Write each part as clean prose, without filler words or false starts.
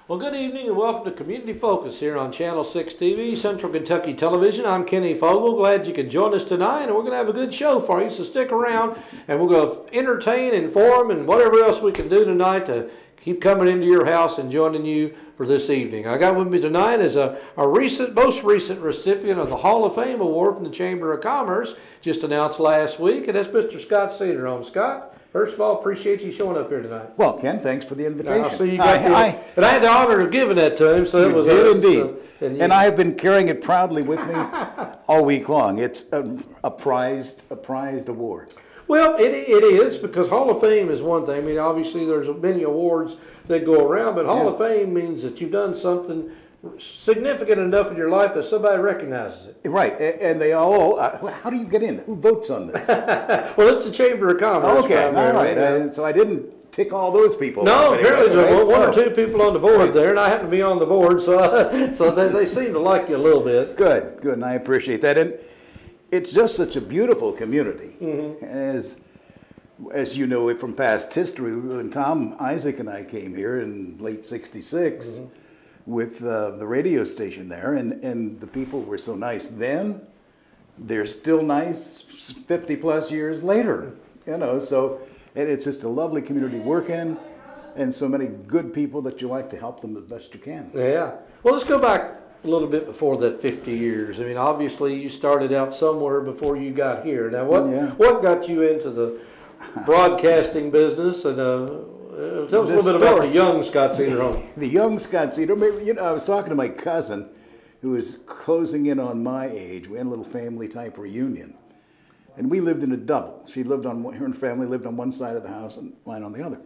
Well, good evening and welcome to Community Focus here on Channel 6 TV, Central Kentucky Television. I'm Kenny Fogle. Glad you could join us tonight, and we're going to have a good show for you, so stick around, and we're going to entertain, inform, and whatever else we can do tonight to keep coming into your house and joining you for this evening. I got with me tonight is a most recent recipient of the Hall of Fame Award from the Chamber of Commerce, just announced last week, and that's Mr. Scott Cederholm. Scott, first of all, appreciate you showing up here tonight. Well, Ken, thanks for the invitation. So you got and I had the honor of giving that to him. So it was did indeed. And I have been carrying it proudly with me all week long. It's a prized award. Well, it is, because Hall of Fame is one thing. I mean, obviously there's many awards that go around, but Hall of Fame means that you've done something significant enough in your life that somebody recognizes it. Right, and they all, how do you get in? Who votes on this? Well, it's the Chamber of Commerce. Okay, all right. So I didn't tick all those people. No, apparently there's one or two people on the board there, and I happen to be on the board, so they seem to like you a little bit. Good, and I appreciate that. And it's just such a beautiful community. As you know from past history, when Tom, Isaac, and I came here in late '66 with the radio station there, and the people were so nice then. They're still nice 50 plus years later, so and it's just a lovely community to work in, and so many good people that you like to help them as best you can. Yeah. Well, let's go back a little bit before that 50 years. I mean, obviously you started out somewhere before you got here. Now, what got you into the broadcasting business? And tell us a little bit about the young Scott Cederholm. The young Scott Cederholm. I was talking to my cousin, who was closing in on my age. We had a little family type reunion, and we lived in a double. She lived on her and family lived on one side of the house and mine on the other.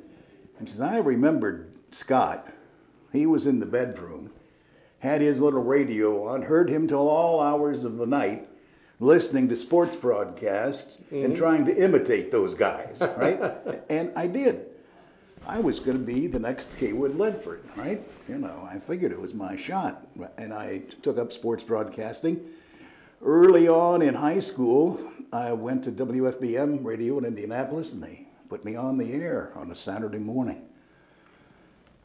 And she says, I remembered Scott. He was in the bedroom, had his little radio on, heard him till all hours of the night, listening to sports broadcasts and trying to imitate those guys, right? And I did. I was going to be the next Kaywood Ledford, right? I figured it was my shot. And I took up sports broadcasting. Early on in high school, I went to WFBM radio in Indianapolis, and they put me on the air on a Saturday morning.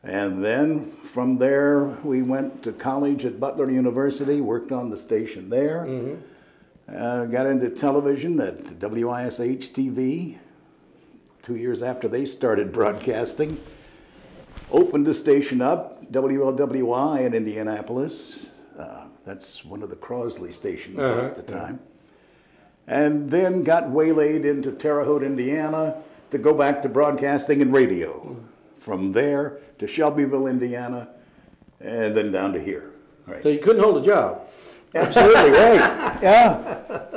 And then from there, we went to college at Butler University, worked on the station there. Got into television at WISH TV 2 years after they started broadcasting. Opened the station up, WLWI in Indianapolis. That's one of the Crosley stations at the time. And then got waylaid into Terre Haute, Indiana to go back to broadcasting and radio. From there to Shelbyville, Indiana, and then down to here. Right. So you couldn't hold a job. Absolutely right. Yeah.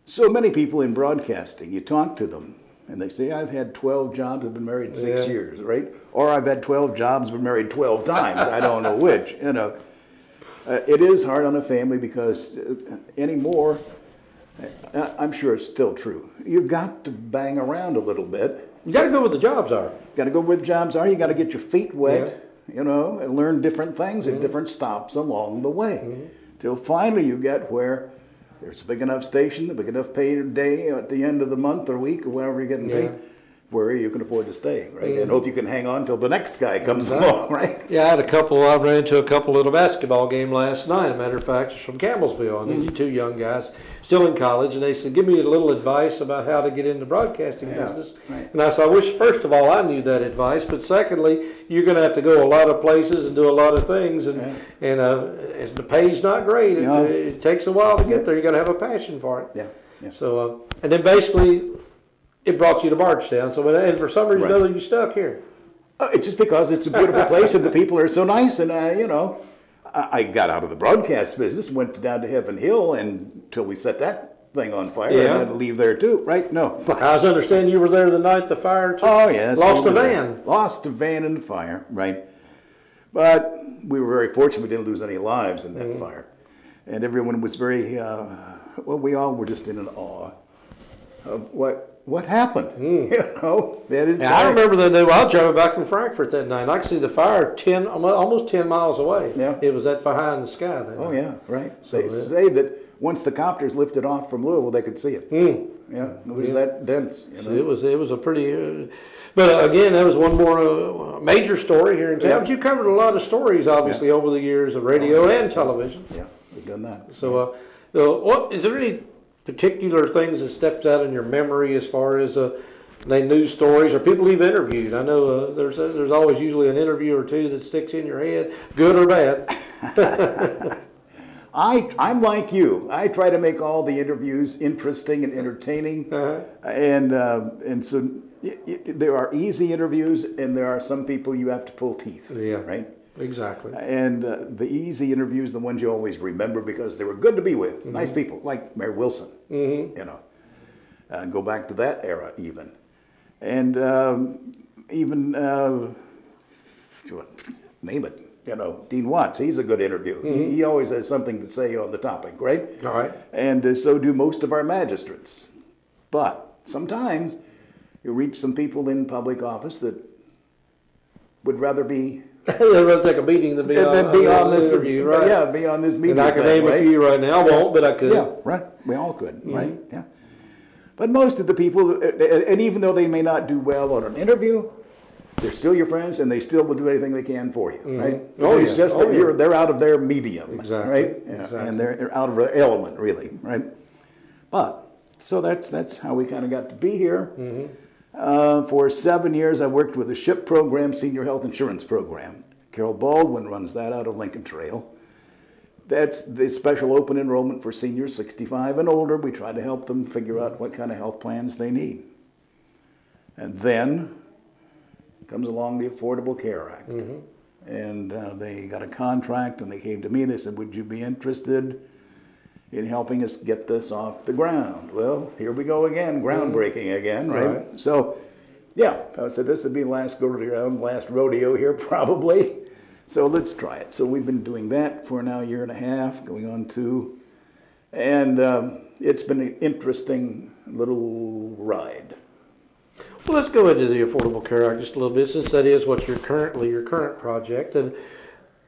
So many people in broadcasting, you talk to them, and they say, I've had 12 jobs, I've been married 6 years, right? Or I've had 12 jobs, been married 12 times. I don't know which. It is hard on a family because anymore, I'm sure it's still true, you've got to bang around a little bit. You got to go where the jobs are. Got to go where the jobs are. You got to get your feet wet, and learn different things at different stops along the way. Till finally you get where there's a big enough station, a big enough paid day at the end of the month or week or whenever you're getting paid, where you can afford to stay, right? And hope you can hang on till the next guy comes along, right? Yeah, I ran into a couple at a basketball game last night. As a matter of fact, it's from Campbellsville. And these two young guys still in college, and they said, give me a little advice about how to get into broadcasting business. Right. And I said, I wish, first of all, I knew that advice, but secondly, you're going to have to go a lot of places and do a lot of things, and the pay's not great. It takes a while to get there. You got to have a passion for it. Yeah. So, and then basically, it brought you to Bardstown. So, and for some reason or other, you stuck here. It's just because it's a beautiful place and the people are so nice, and I got out of the broadcast business, went down to Heaven Hill until we set that thing on fire. I had to leave there too, right? No. I was understanding you were there the night the fire took. Oh, yes. Lost a van. Lost a van in the fire, right. But we were very fortunate we didn't lose any lives in that fire. And everyone was very, we all were just in an awe of what happened. I remember that day. Well, I was driving back from Frankfurt that night. I could see the fire almost 10 miles away. Yeah. It was that fire in the sky. That night. Yeah, right. So they say that once the copters lifted off from Louisville, they could see it. Yeah, it was that dense. You know? So it was a pretty. But again, that was one more major story here in town. But you covered a lot of stories, obviously, over the years of radio and television. Yeah, we've done that. So, what is there any particular things that steps out in your memory as far as news stories or people you've interviewed? I know there's always usually an interview or two that sticks in your head, good or bad. I'm like you. I try to make all the interviews interesting and entertaining, and so there are easy interviews, and there are some people you have to pull teeth. Yeah, right. Exactly. And the easy interviews, the ones you always remember because they were good to be with, nice people, like Mayor Wilson. You know, and go back to that era even, and even name it. You know, Dean Watts, he's a good interview. He always has something to say on the topic, right? All right. And so do most of our magistrates. But sometimes you reach some people in public office that would rather be... They'd rather take a meeting than be on this interview, right? Yeah, be on this meeting. And I can name a few right now. I won't, but I could. Yeah, right. We all could, right? Yeah. But most of the people, and even though they may not do well on an interview, they're still your friends, and they still will do anything they can for you, right? Oh, it's just that they're out of their medium, exactly. right? Yeah. Exactly. And they're out of their element, really, right? But so that's how we kind of got to be here. For 7 years, I worked with the SHIP program, Senior Health Insurance Program. Carol Baldwin runs that out of Lincoln Trail. That's the special open enrollment for seniors 65 and older. We try to help them figure out what kind of health plans they need. And then comes along the Affordable Care Act. And they got a contract, and they came to me. They said, would you be interested in helping us get this off the ground? Well, here we go again, groundbreaking again, right? So, yeah, I said this would be the last go-around, last rodeo here, probably. So let's try it. So we've been doing that for now a year and a half, going on 2. And it's been an interesting little ride. Well, let's go into the Affordable Care Act just a little bit, since that is what your current project. And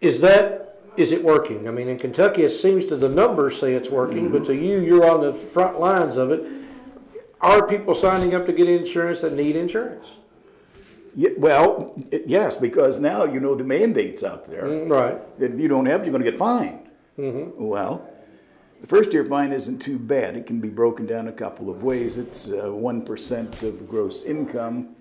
is it working? I mean, in Kentucky, it seems the numbers say it's working, but to you're on the front lines of it. Are people signing up to get insurance that need insurance? Yeah, well, yes, because now you know the mandate's out there. Right. If you don't have it, you're going to get fined. Well, the first-year fine isn't too bad. It can be broken down a couple of ways. It's 1% of gross income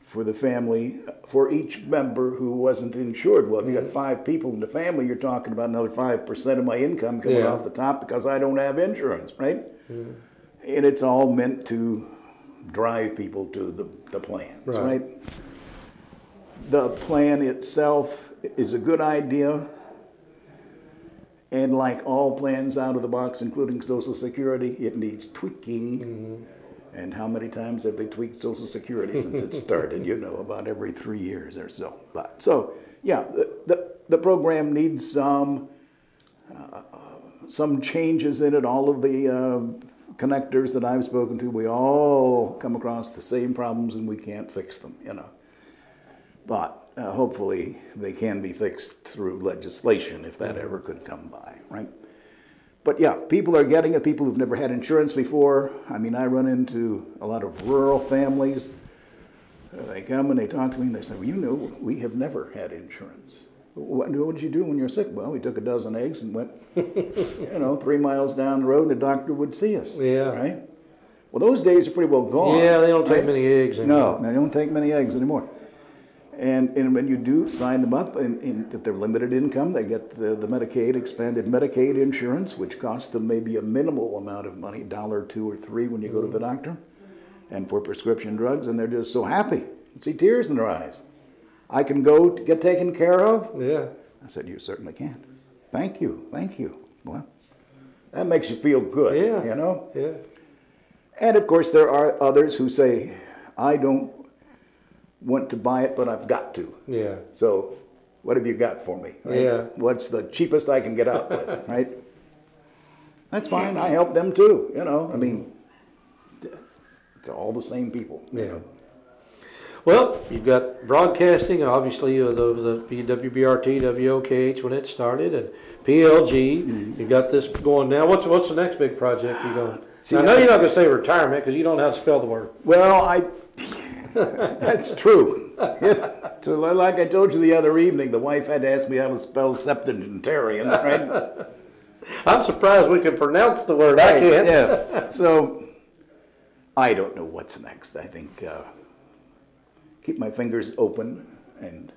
for the family, for each member who wasn't insured. Well, if you got 5 people in the family, you're talking about another 5% of my income coming off the top because I don't have insurance, right? And it's all meant to drive people to the plans, right? The plan itself is a good idea. And like all plans out of the box, including Social Security, it needs tweaking. And how many times have they tweaked Social Security since it started? You know, about every 3 years or so. But so, yeah, the program needs some changes in it. All of the connectors that I've spoken to, we all come across the same problems, and we can't fix them, you know. But hopefully they can be fixed through legislation, if that ever could come by, right? But yeah, people are getting it, people who've never had insurance before. I mean, I run into a lot of rural families. They come and they talk to me and they say, well, you know, we have never had insurance. What did you do when you were sick? Well, we took a dozen eggs and went, 3 miles down the road, and the doctor would see us, right? Well, those days are pretty well gone. Yeah, they don't take many eggs anymore. No, they don't take many eggs anymore. And when you do sign them up, and if they're limited income, they get the Medicaid, expanded Medicaid insurance, which costs them maybe a minimal amount of money, $1, $2, or $3 when you go to the doctor, and for prescription drugs, and they're just so happy. You see tears in their eyes. I can go to get taken care of? Yeah. I said, you certainly can. Thank you, thank you. Well, that makes you feel good, you know? Yeah. And of course, there are others who say, I don't want to buy it, but I've got to. Yeah. So what have you got for me? Right? Yeah. What's the cheapest I can get out with, right? That's fine. I help them too, you know. I mean, it's all the same people. Yeah. You know? Well, you've got broadcasting, obviously, the WBRT, WOKH when it started, and PLG. You've got this going now. What's the next big project you're going? I know you're not going to say retirement because you don't know how to spell the word. Well, that's true. So like I told you the other evening, the wife had to ask me how to spell septuagenarian, right? I'm surprised we can pronounce the word. I can't. Yeah. So I don't know what's next. I think keep my fingers open and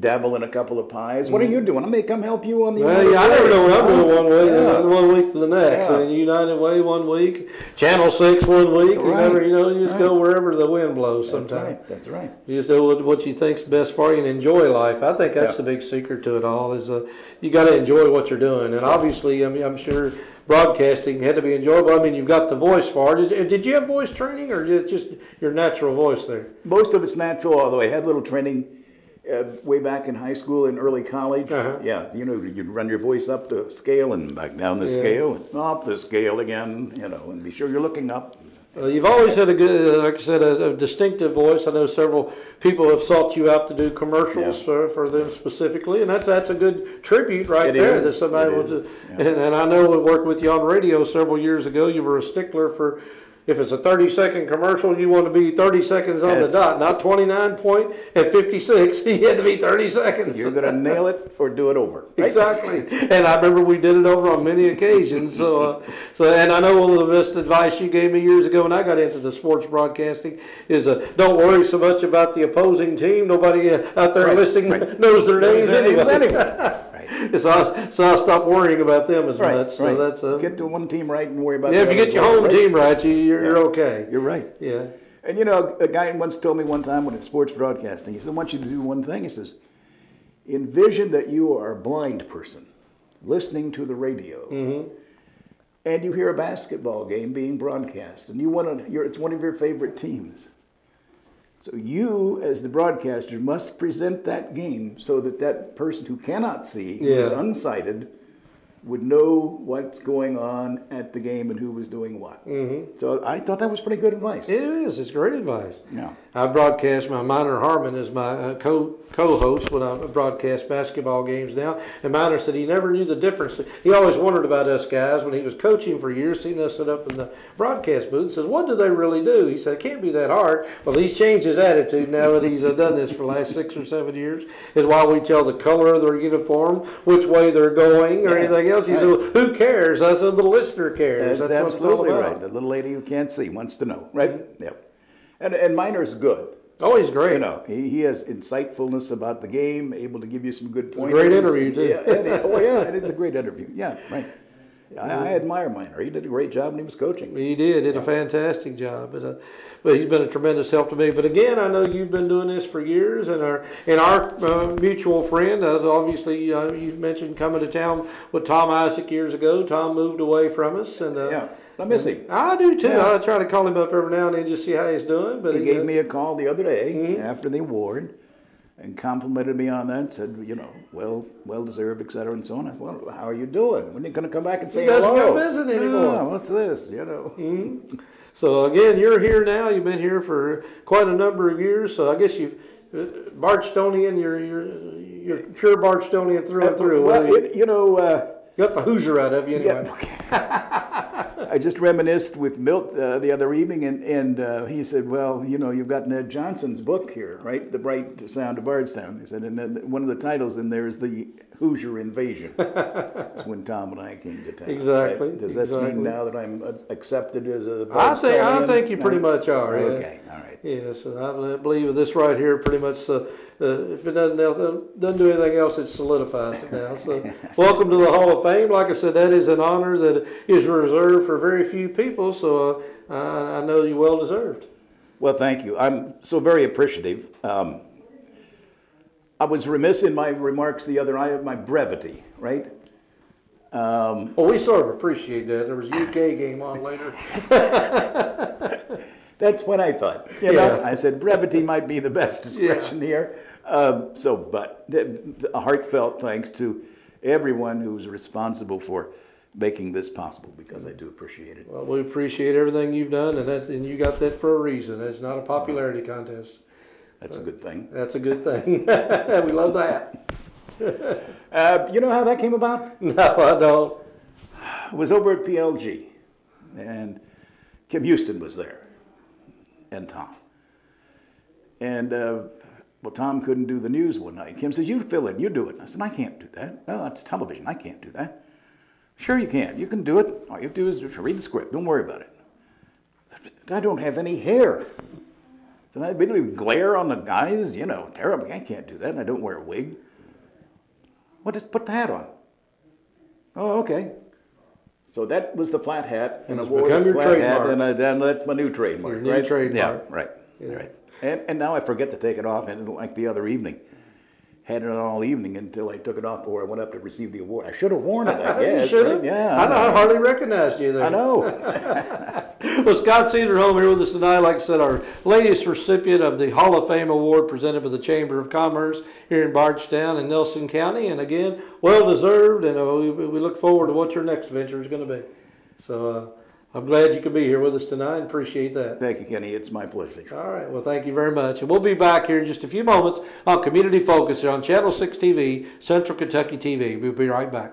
dabble in a couple of pies. What are you doing? I may come help you on the. Well, yeah, I never know what I'm doing one way, one week to the next. Yeah. And United Way 1 week, Channel 6 1 week. Right. You just go wherever the wind blows. Sometimes. That's right. You just do what you think's best for you and enjoy life. I think that's the big secret to it all. Is you got to enjoy what you're doing, and obviously, I mean, I'm sure broadcasting had to be enjoyable. I mean, you've got the voice for it. Did you have voice training, or just your natural voice there? Most of it's natural, although I had little training. Way back in high school and early college, you'd run your voice up the scale and back down the scale and up the scale again, and be sure you're looking up. You've always had a good, like I said, a distinctive voice. I know several people have sought you out to do commercials for them specifically, and that's a good tribute there that somebody will do. And I know we worked with you on radio several years ago. You were a stickler for. If it's a 30-second commercial, you want to be 30 seconds on the dot, not 29 point at 56. You had to be 30 seconds. You're going to nail it or do it over. Right? Exactly. And I remember we did it over on many occasions. And I know one of the best advice you gave me years ago when I got into the sports broadcasting is don't worry so much about the opposing team. Nobody out there listening knows their names anyway. So I stopped worrying about them as much. So that's get to one team right and worry about. Yeah, if you get your home team right, you're okay. You're right. Yeah. And a guy once told me one time when in sports broadcasting, he said, "I want you to do one thing." He says, "Envision that you are a blind person listening to the radio, and you hear a basketball game being broadcast, and it's one of your favorite teams. So you, as the broadcaster, must present that game so that person who cannot see, who is unsighted, would know what's going on at the game and who was doing what." So I thought that was pretty good advice. It is. It's great advice. Yeah. I broadcast my Minor Harmon as my co-host when I broadcast basketball games now. And Minor said he never knew the difference. He always wondered about us guys when he was coaching for years, seeing us sit up in the broadcast booth. He says, "What do they really do?" He said, "It can't be that hard." Well, he's changed his attitude now that he's done this for the last 6 or 7 years. Is why we tell the color of their uniform, which way they're going, or anything else. He said, well, "Who cares?" I said, "The listener cares." That's absolutely right. The little lady who can't see wants to know, right? Yeah. And Minor's good. Oh, he's great. He has insightfulness about the game, able to give you some good points. Great interview, too. It is a great interview. Yeah, right. I admire Minor. He did a great job when he was coaching. He did a fantastic job. But he's been a tremendous help to me. But again, I know you've been doing this for years, and our mutual friend, as obviously you mentioned coming to town with Tom Isaac years ago. Tom moved away from us, and I miss him. I do too. I try to call him up every now and then just see how he's doing. But he gave me a call the other day after the award, and complimented me on that. Said, well deserved, et cetera, and so on. I thought, well, how are you doing? When are you going to come back and say hello? He doesn't come visit anymore. Oh, what's this? So again, you're here now. You've been here for quite a number of years. So I guess you've Bargstonian. You're pure Bargstonian through and through. Well, you got the Hoosier out of you anyway. I just reminisced with Milt the other evening, and he said, "Well, you've got Ned Johnson's book here, right? The Bright Sound of Bardstown." He said, and then one of the titles in there is the Hoosier Invasion. That's when Tom and I came to town. Exactly. Does that mean now that I'm accepted as a Bardstonian? I think you pretty much are. Okay, all right. Yeah, so I believe this right here pretty much. If it doesn't do anything else, it solidifies it now. So, welcome to the Hall of Fame. Like I said, that is an honor that is reserved for very few people. So I know you well deserved. Well, thank you. I'm so very appreciative. I was remiss in my remarks the other night, my brevity, right? Well, we sort of appreciate that. There was a UK game on later. That's what I thought. I said brevity might be the best expression here. But a heartfelt thanks to everyone who's responsible for making this possible, because I do appreciate it. Well, we appreciate everything you've done, and you got that for a reason. It's not a popularity contest. That's a good thing. That's a good thing. We love that. You know how that came about? No, I don't. It was over at PLG, and Kim Houston was there, and Tom. And well, Tom couldn't do the news one night. Kim says, "You fill in, you do it." And I said, "I can't do that. No, that's television. I can't do that." "Sure you can. You can do it. All you have to do is read the script. Don't worry about it." "I don't have any hair." Then I immediately glare on the guys, you know, terrible. "I can't do that, and I don't wear a wig." "Well, just put the hat on." "Oh, okay." So that was the flat hat, and I wore the flat hat, and then that's my new trademark. Your new right? trademark. Yeah, right. Yeah. Right. And now I forget to take it off, and like the other evening, had it on all evening until I took it off before I went up to receive the award. I should have worn it, I guess. You should have. Right? Yeah. I know. I hardly recognized you there. I know. Well, Scott Cedarholm here with us tonight. Like I said, our latest recipient of the Hall of Fame Award presented by the Chamber of Commerce here in Bardstown and Nelson County. And again, well deserved. And we look forward to what your next venture is going to be. So I'm glad you could be here with us tonight. Appreciate that. Thank you, Kenny. It's my pleasure. All right. Well, thank you very much. And we'll be back here in just a few moments on Community Focus here on Channel 6 TV, Central Kentucky TV. We'll be right back.